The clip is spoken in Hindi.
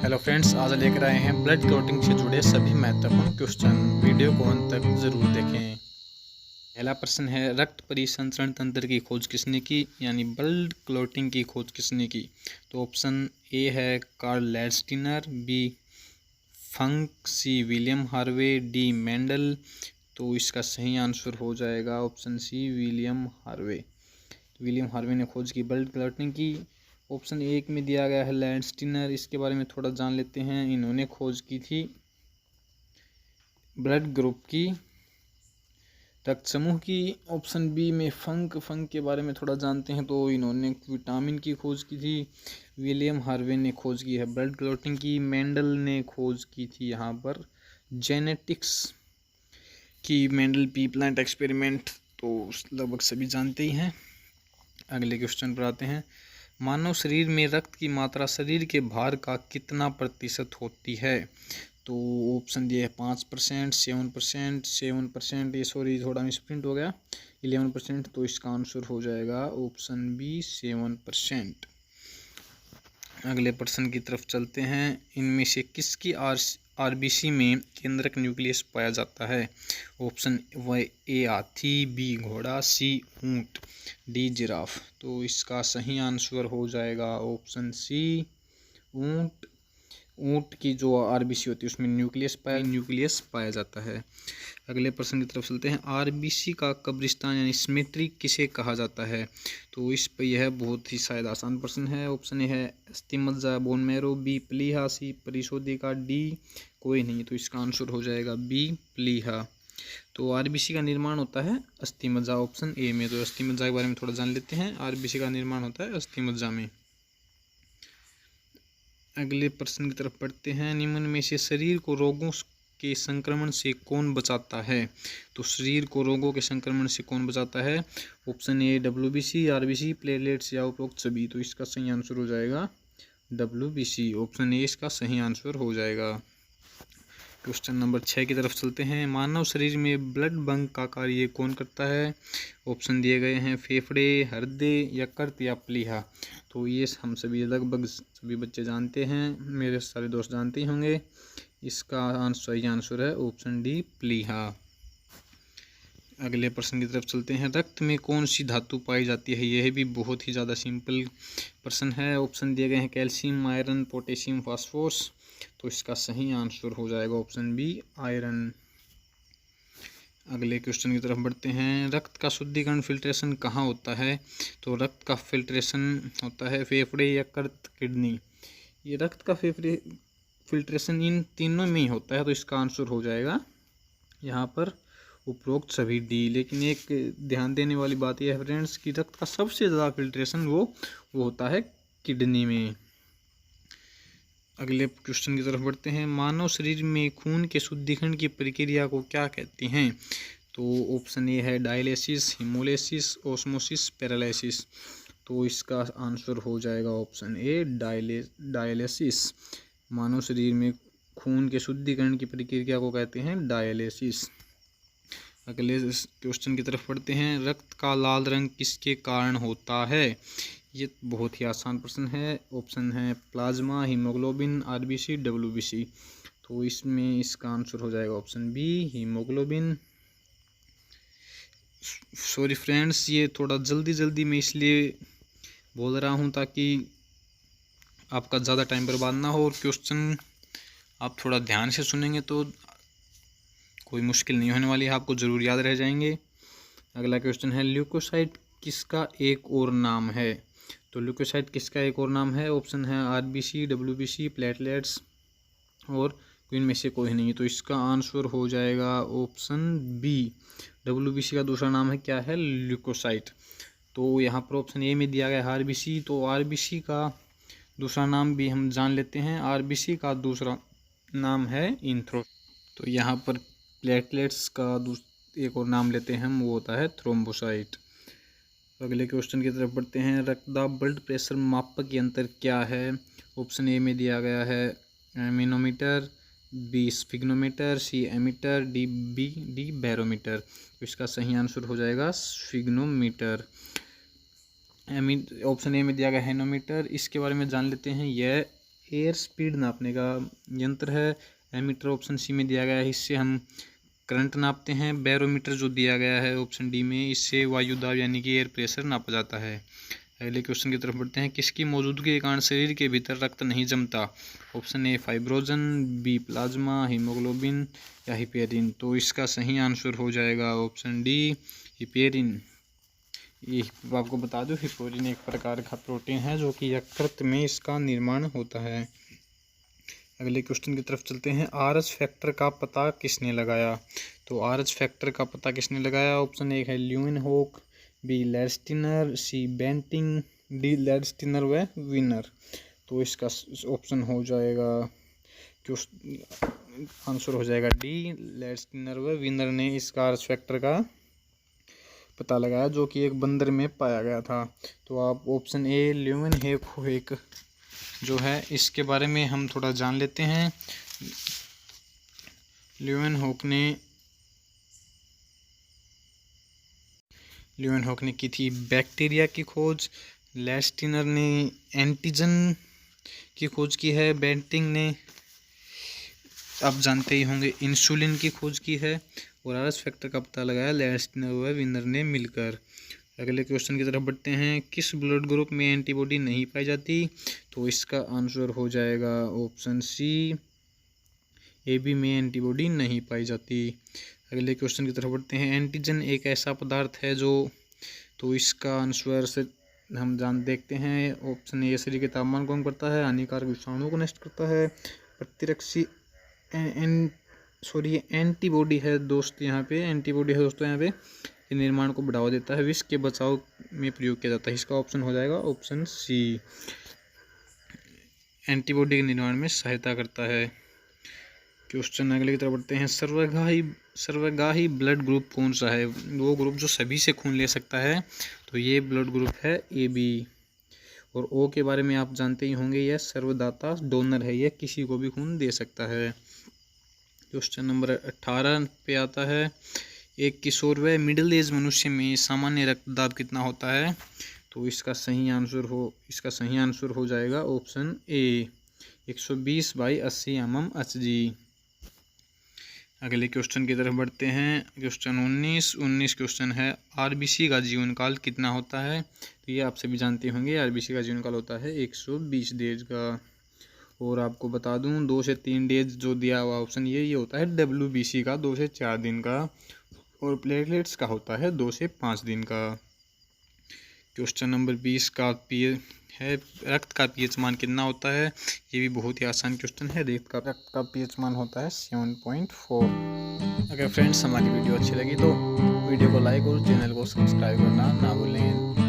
हेलो फ्रेंड्स, आज लेकर आए हैं ब्लड क्लॉटिंग से जुड़े सभी महत्वपूर्ण क्वेश्चन। वीडियो को अंत तक ज़रूर देखें। पहला प्रश्न है, रक्त परिसंचरण तंत्र की खोज किसने की, यानी ब्लड क्लॉटिंग की खोज किसने की। तो ऑप्शन ए है Karl Landsteiner, b Funk, c William Harvey, d Mendel. तो इसका सही आंसर हो जाएगा option c William Harvey. William Harvey ने खोज की ब्लड क्लॉटिंग की। ऑप्शन एक में दिया गया है लैंडस्टीनर, इसके बारे में थोड़ा जान लेते हैं। इन्होंने खोज की थी ब्लड ग्रुप की, रक्त समूह की। ऑप्शन बी में फंक के बारे में थोड़ा जानते हैं, तो इन्होंने विटामिन की खोज की थी। विलियम हार्वे ने खोज की है ब्लड क्लॉटिंग की। मेंडल ने खोज की थी यहाँ पर जेनेटिक्स की, मेंडल पी प्लांट एक्सपेरिमेंट, तो लगभग सभी जानते ही हैं। अगले क्वेश्चन पर आते हैं। मानव शरीर में रक्त की मात्रा शरीर के भार का कितना प्रतिशत होती है। तो ऑप्शन दिए है 5%, 7%, 7%, ये सॉरी थोड़ा मिसप्रिंट हो गया, 11%। तो इसका आंसर हो जाएगा ऑप्शन बी 7%। अगले प्रश्न की तरफ चलते हैं। इनमें से किसकी आरबीसी में केंद्रक न्यूक्लियस पाया जाता है। ऑप्शन ए हाथी, बी घोड़ा, सी ऊंट, डी जिराफ। तो इसका सही आंसर हो जाएगा ऑप्शन सी ऊंट। ऊंट की जो आरबीसी होती है उसमें न्यूक्लियस पाया जाता है। अगले प्रश्न की तरफ चलते हैं। आरबीसी का कब्रिस्तान यानी सिमेट्री किसे कहा जाता है। तो इस पर यह बहुत ही शायद आसान प्रश्न है। ऑप्शन ए है अस्थि मज्जा, बोन मैरो, बी प्लीहा, सी परिशोधिका, डी कोई नहीं। तो इसका आंसर हो जाएगा बी प्लीहा। तो आरबीसी का निर्माण होता है अस्थि मज्जा, ऑप्शन ए में। तो अस्थि मज्जा के बारे में थोड़ा जान लेते हैं। आरबीसी का निर्माण होता है अस्थि मज्जा में। अगले प्रश्न की तरफ पढ़ते हैं। निम्न में से शरीर को रोगों के संक्रमण से कौन बचाता है। तो शरीर को रोगों के संक्रमण से कौन बचाता है। Option A WBC, RBC, platelets या उपरोक्त सभी। तो इसका सही आंसर हो जाएगा डब्ल्यूबीसी। ऑप्शन ए इसका सही आंसर हो जाएगा। क्वेश्चन नंबर 6 की तरफ चलते हैं। मानव शरीर में ब्लड बैंक का कार्य कौन करता है। ऑप्शन दिए गए हैं फेफड़े, हृदय, यकृत या प्लीहा। तो ये हम सभी लगभग सभी बच्चे जानते हैं, मेरे सारे दोस्त जानते ही होंगे। इसका सही आंसर है ऑप्शन डी प्लीहा। अगले प्रश्न की तरफ चलते हैं। रक्त में कौन सी धातु पाई जाती है। यह भी बहुत ही ज़्यादा सिंपल प्रश्न है। ऑप्शन दिए गए हैं कैल्शियम, आयरन, पोटेशियम, फास्फोरस। तो इसका सही आंसर हो जाएगा ऑप्शन बी आयरन। अगले क्वेश्चन की तरफ बढ़ते हैं। रक्त का शुद्धिकरण फिल्ट्रेशन कहाँ होता है। तो रक्त का फिल्ट्रेशन होता है फेफड़े, यकृत, किडनी। ये रक्त का फिल्ट्रेशन इन तीनों में ही होता है। तो इसका आंसर हो जाएगा यहाँ पर उपरोक्त सभी डी। लेकिन एक ध्यान देने वाली बात यह है फ्रेंड्स कि रक्त का सबसे ज़्यादा फिल्ट्रेशन वो होता है किडनी में। अगले क्वेश्चन की तरफ बढ़ते हैं। मानव शरीर में खून के शुद्धिकरण की प्रक्रिया को क्या कहते हैं। तो ऑप्शन ए है डायलिसिस, हीमोलिसिस, ऑस्मोसिस, पैरालिसिस। तो इसका आंसर हो जाएगा ऑप्शन ए डायलिसिस। मानव शरीर में खून के शुद्धिकरण की प्रक्रिया को कहते हैं डायलिसिस। अगले क्वेश्चन की तरफ पढ़ते हैं। रक्त का लाल रंग किसके कारण होता है। ये बहुत ही आसान प्रश्न है। ऑप्शन है प्लाज्मा, हीमोग्लोबिन, आरबीसी, डब्ल्यूबीसी। तो इसमें इसका आंसर हो जाएगा option B haemoglobin. Sorry friends, ये थोड़ा जल्दी में इसलिए बोल रहा हूँ ताकि आपका ज़्यादा टाइम बर्बाद ना हो, और क्वेश्चन आप थोड़ा ध्यान से सुनेंगे तो कोई मुश्किल नहीं होने वाली है, आपको ज़रूर याद रह जाएंगे। अगला क्वेश्चन है ल्यूकोसाइट किसका एक और नाम है। तो ल्यूकोसाइट किसका एक और नाम है। ऑप्शन है आरबीसी, डब्ल्यूबीसी, प्लेटलेट्स और इनमें से कोई नहीं। तो इसका आंसर हो जाएगा ऑप्शन बी डब्ल्यूबीसी का दूसरा नाम है क्या है ल्यूकोसाइट। तो यहाँ पर ऑप्शन ए में दिया गया है आरबीसी। तो आरबीसी का दूसरा नाम भी हम जान लेते हैं। आरबीसी का दूसरा नाम है इंथ्रो। तो यहाँ पर प्लेटलेट्स का एक और नाम लेते हैं हम, वो होता है थ्रोम्बोसाइट। अगले क्वेश्चन की तरफ बढ़ते हैं। रक्तदाब ब्लड प्रेशर मापक यंत्र क्या है। ऑप्शन ए में दिया गया है मैनोमीटर, बी स्फिग्नोमीटर, सी एमीटर, डी बैरोमीटर। तो इसका सही आंसर हो जाएगा स्फिग्नोमीटर। ऑप्शन ए में दिया गया हैनोमीटर, इसके बारे में जान लेते हैं। यह एयर स्पीड नापने का यंत्र है। एमीटर ऑप्शन सी में दिया गया है, इससे हम करंट नापते हैं। बैरोमीटर जो दिया गया है ऑप्शन डी में, इससे वायु दाब यानी कि एयर प्रेशर नापा जाता है। अगले क्वेश्चन की तरफ बढ़ते हैं। किसकी मौजूदगी के कारण शरीर के भीतर रक्त नहीं जमता? Option A fibrinogen, B plasma, haemoglobin या हिपेरिन। तो इसका सही आंसर हो जाएगा ऑप्शन डी हिपेरिन। ये आपको बता दूं, हिपेरिन एक प्रकार का प्रोटीन है जो कि यकृत में इसका निर्माण होता है। अगले क्वेश्चन की तरफ चलते हैं। आरएच फैक्टर का पता किसने लगाया? तो आरएच फैक्टर का पता किसने लगाया? ऑप्शन ए है ल्यूवेनहोक, बी लैंडस्टीनर, सी बेंटिंग, डी लैंडस्टीनर व वीनर। तो इसका ऑप्शन हो जाएगा, आंसर हो जाएगा डी लैंडस्टीनर व वीनर ने इसका आरएच फैक्टर का पता लगाया, जो कि एक बंदर में पाया गया था। तो आप ऑप्शन ए ल्यूवेनहोक जो है इसके बारे में हम थोड़ा जान लेते हैं। ल्यूवेनहोक ने की थी बैक्टीरिया की खोज। लैंडस्टीनर ने एंटीजन की खोज की है। बेंटिंग ने आप जानते ही होंगे इंसुलिन की खोज की है। और आरएच फैक्टर का पता लगाया लैंडस्टीनर व वीनर ने मिलकर। अगले क्वेश्चन की तरफ बढ़ते हैं। किस ब्लड ग्रुप में एंटीबॉडी नहीं पाई जाती? तो इसका आंसर हो जाएगा ऑप्शन सी AB में एंटीबॉडी नहीं पाई जाती। अगले क्वेश्चन की तरफ बढ़ते हैं। एंटीजन एक ऐसा पदार्थ है जो, तो इसका आंसर से हम देखते हैं। ऑप्शन ए शरीर के तापमान को कम करता है, हानिकारक विषाणुओं को नष्ट करता है, प्रतिरक्षी एंटीबॉडी है दोस्त यहाँ पे, एंटीबॉडी है दोस्तों यहाँ पे, निर्माण को बढ़ावा देता है, विष के बचाव में प्रयोग किया जाता है। इसका ऑप्शन हो जाएगा ऑप्शन सी, एंटीबॉडी के निर्माण में सहायता करता है। क्वेश्चन अगले की तरफ बढ़ते हैं। सर्वगाही ब्लड ग्रुप कौन सा है? वो ग्रुप जो सभी से खून ले सकता है, तो ये ब्लड ग्रुप है AB। और O के बारे में आप जानते ही होंगे, यह सर्वदाता डोनर है, यह किसी को भी खून दे सकता है। क्वेश्चन नंबर 18 पे आता है। एक किशोर व मिडिल एज मनुष्य में सामान्य रक्तदाब कितना होता है? तो इसका सही आंसर हो जाएगा ऑप्शन ए 120/80 mm/Hg। अगले क्वेश्चन की तरफ बढ़ते हैं। क्वेश्चन 19 क्वेश्चन है। RBC का जीवन काल कितना होता है? तो ये आप सभी जानते होंगे, RBC का जीवन काल होता है 120 डेज का। और आपको बता दूं 2 से 3 डेज जो दिया हुआ ऑप्शन ये होता है WBC का 2 से 4 दिन का, और प्लेटलेट्स का होता है 2 से 5 दिन का। क्वेश्चन नंबर 20 का रक्त का pH मान कितना होता है? ये भी बहुत ही आसान क्वेश्चन है। रक्त का pH मान होता है 7.4। अगर फ्रेंड्स हमारी वीडियो अच्छी लगी तो वीडियो को लाइक और चैनल को सब्सक्राइब करना ना भूलें।